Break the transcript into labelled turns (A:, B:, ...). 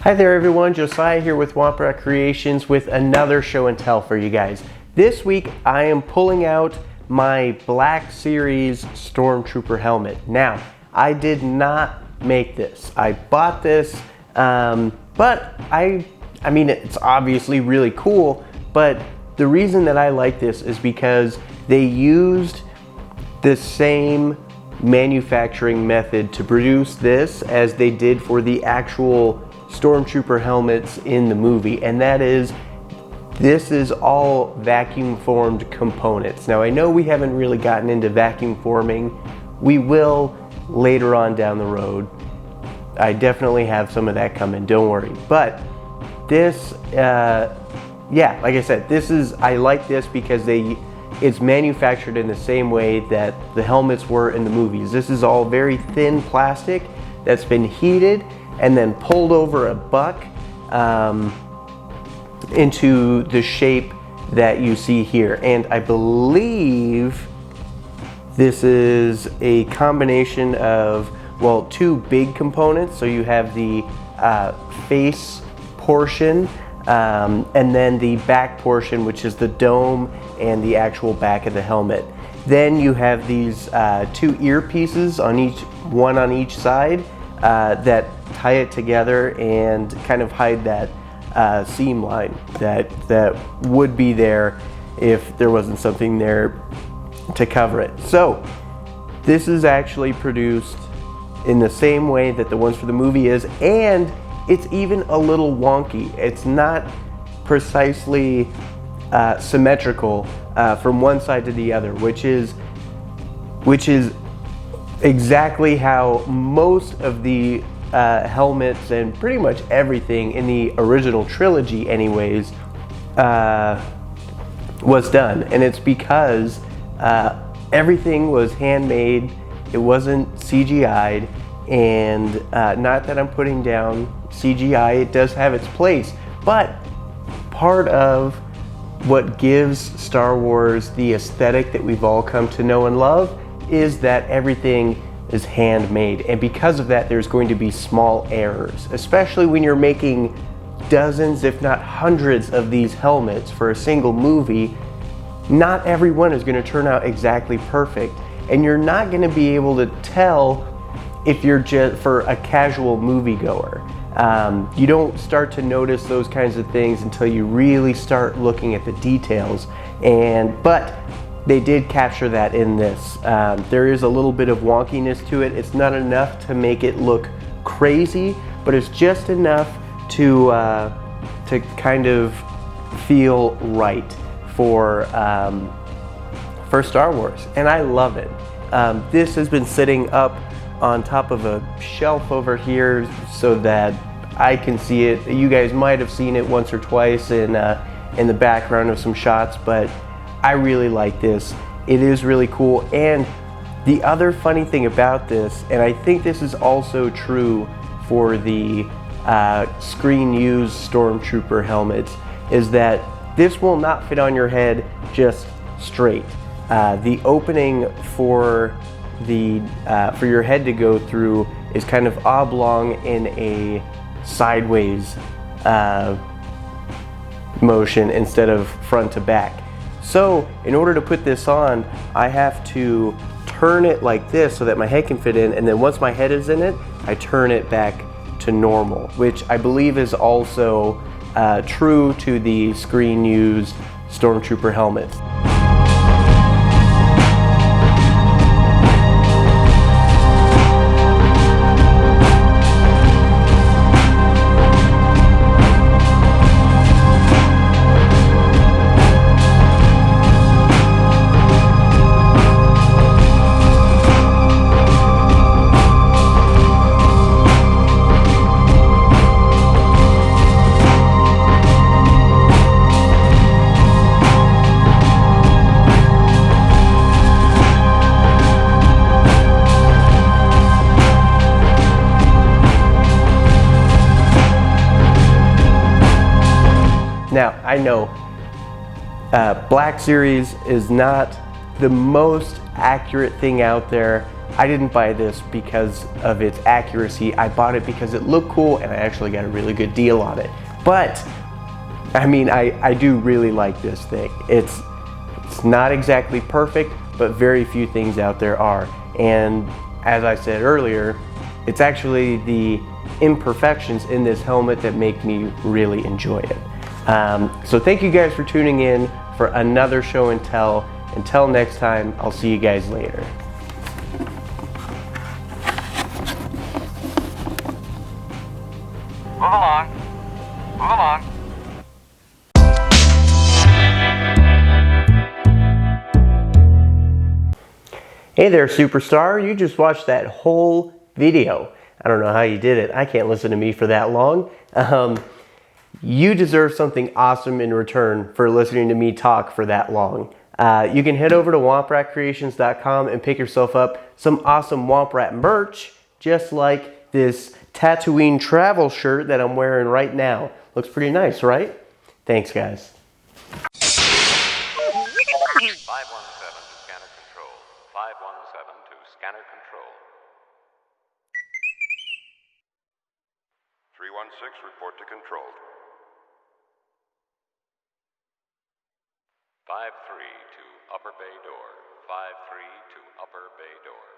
A: Hi there everyone, Josiah here with Womprat Creations with another show and tell for you guys. This week I am pulling out my Black Series Stormtrooper Helmet. Now, I did not make this. I bought this, but I mean it's obviously really cool, but the reason that I like this is because they used the same manufacturing method to produce this as they did for the actual Stormtrooper helmets in the movie, and that is, this is all vacuum formed components. Now I know we haven't really gotten into vacuum forming. We will later on down the road. I definitely have some of that coming, don't worry. But this, yeah, like I said, I like this because it's manufactured in the same way that the helmets were in the movies. This is all very thin plastic that's been heated and then pulled over a buck into the shape that you see here. And I believe this is a combination of, well, two big components. So you have the face portion and then the back portion, which is the dome and the actual back of the helmet. Then you have these two earpieces one on each side that tie it together and kind of hide that seam line that would be there if there wasn't something there to cover it. So this is actually produced in the same way that the ones for the movie is, and it's even a little wonky. It's not precisely symmetrical from one side to the other, which is exactly how most of the helmets and pretty much everything in the original trilogy anyways was done. And it's because everything was handmade, it wasn't CGI'd, and not that I'm putting down CGI, it does have its place, but part of what gives Star Wars the aesthetic that we've all come to know and love is that everything is handmade, and because of that there's going to be small errors, especially when you're making dozens if not hundreds of these helmets for a single movie. Not every one is going to turn out exactly perfect, and you're not going to be able to tell if you're just for a casual moviegoer. You don't start to notice those kinds of things until you really start looking at the details, but they did capture that in this. There is a little bit of wonkiness to it. It's not enough to make it look crazy, but it's just enough to kind of feel right for Star Wars, and I love it. This has been sitting up on top of a shelf over here so that I can see it. You guys might have seen it once or twice in the background of some shots, but I really like this. It is really cool. And the other funny thing about this, and I think this is also true for the screen used Stormtrooper helmets, is that this will not fit on your head just straight. The opening for your head to go through is kind of oblong in a sideways motion instead of front to back. So in order to put this on, I have to turn it like this so that my head can fit in, and then once my head is in it, I turn it back to normal, which I believe is also true to the screen used Stormtrooper helmets. Now, I know Black Series is not the most accurate thing out there I didn't buy this because of its accuracy. I bought it because it looked cool and I actually got a really good deal on it. But I mean, I do really like this thing. It's not exactly perfect, but very few things out there are. And as I said earlier, it's actually the imperfections in this helmet that make me really enjoy it. So thank you guys for tuning in for another show and tell. Until next time, I'll see you guys later.
B: Move along. Move along.
A: Hey there, superstar. You just watched that whole video. I don't know how you did it. I can't listen to me for that long. You deserve something awesome in return for listening to me talk for that long. You can head over to wompratcreations.com and pick yourself up some awesome Womprat merch, just like this Tatooine travel shirt that I'm wearing right now. Looks pretty nice, right? Thanks, guys.
B: 517 to scanner control. 517 to scanner control. 316, report to control. 53 to upper bay door. 53 to upper bay door.